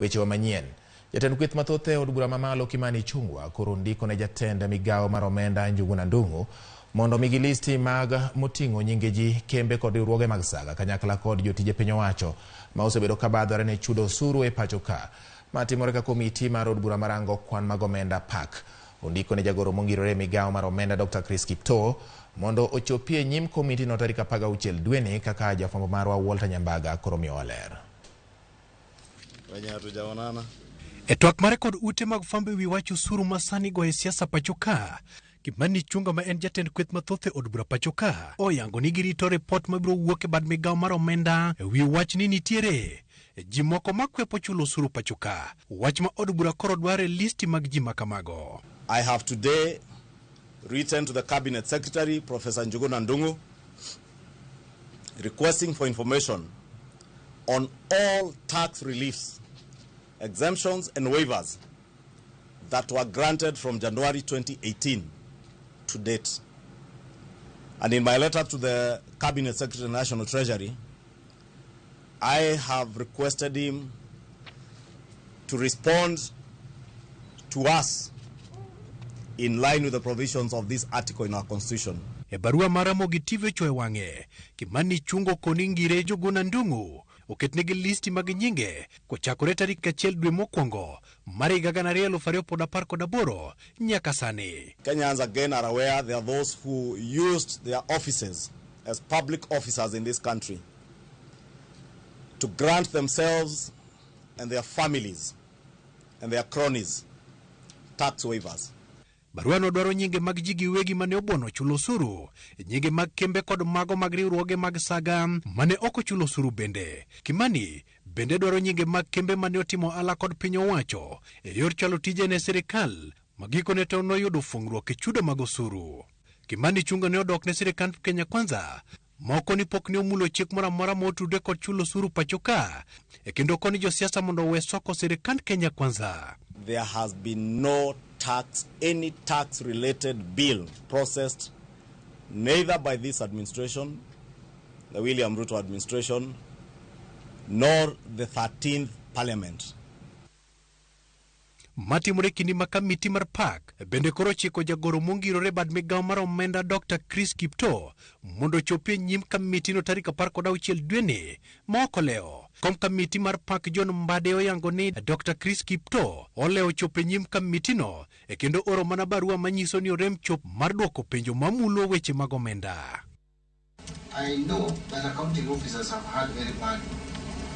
Weche wa manyien. Jatend kweth mathoth e od bura mamalo Kimani Ichung'wah koro ndiko ne jatend migawo mar omenda Njuguna Ndung'u mondo migi listi mag moting'o nyinge ji, kembe kod riwruoge mag saga kanyakla kod jotije piny owacho ma osebedo ka badhore ne chudo osuru e pacho ka. Matimore ka komiti mar od bura marango kwan mag omenda PAK ondiko ne jagoro mongirore migawo mar omenda Dr. Kipto mondo ochopie nyim komiti no tarik 16 dweni kaka jafwambo marwa Walter Nyambaga koro miyowa ler. E twak mare kod ute mag fwambo wi wach osuru masani go e siasa pacho ka, Kimani Ichung'wah ma en jatend kweth mathoth e od bura pacho ka oyango ni girito report mabiro wuok e bad migawo mar omenda e wi wach ni nitiere ji moko makwepo chulo osuru pacho ka. Wach ma od bura koro dware listi mag ji makamago. I have today written to the Cabinet Secretary, Professor Njuguna Ndung'u, requesting for information on all tax reliefs, exemptions and waivers that were granted from January 2018 to date. And in my letter to the Cabinet Secretary of National Treasury, I have requested him to respond to us in line with the provisions of this article in our constitution. E barua mar Ramogi TV chwe wang'e, Kimani Ichung'wah koni ngire Njuguna Ndung'u oketnegi listi mag nyinge kochakore tarik 1 dwe mokwongo mar 2018 nyaka sani. Kenyans again are aware there are those who used their offices as public officers in this country to grant themselves and their families and their cronies tax waivers. Barua no dwaro nyinge mag ji giwegi mane obuono chulo osuru, nyinge mag kembe kod mago mag riwruoge mag saga mane ok ochulo osuru bende. Kimani bende dwaro nyinge mag kembe mane otimo ala kod piny owacho e yor chalo tije ne sirikal magikone to noyudo fungruok e chudo mag osuru. Kimani Ichung'wah ne odok ne sirikal Kenya Kwanza moko ni pok ne omulo chik moro amora motude kod chulo osuru pacho ka e kendo koni josiasa mondo we soko sirikal Kenya Kwanza. There has been no any tax related bill processed neither by this administration, the William Ruto administration, nor the 13th parliament. Matimore kini makamiti mar PAK bende koro chiko jagoro mongirore bad migawo mar omenda Dr. Kipto mondo chopie nyim kamiti no tarik 16 dweni moko leo. Kom kamiti mar PAK John Mbade oyango ni Dr. Kipto oleo chopie nyim kamiti no e kendo oro mana barua manyiso ni orem chop mar duoko penjo mamulo weche mag omenda. I know that accounting officers have had very bad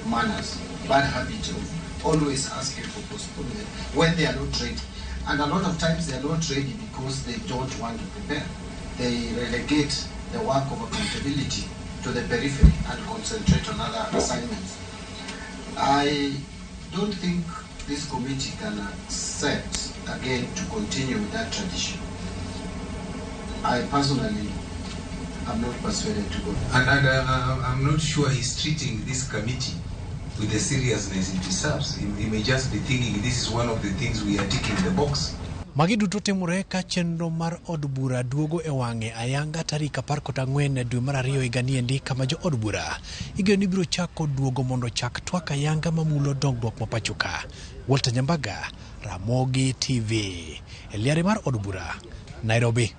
manners, bad habit of always asking for postponement when they are not ready. And a lot of times they are not ready because they don't want to prepare. They relegate the work of accountability to the periphery and concentrate on other assignments. I don't think this committee can accept again to continue with that tradition. I personally am not persuaded to go. And I'm not sure he's treating this committee with the seriousness it deserves. He may just be thinking this is one of the things we are ticking the box. Magi duto timore ka chenro mar od bura duogo e wang'e ayanga tarik 14 dwe mar 2 higani endi kama jo od bura igeno ni biro chako duogo mondo chak twak ayanga mamulo dongruok ma pacho ka. Walter Nyambaga, Ramogi TV, e liare mar od bura, Nairobi.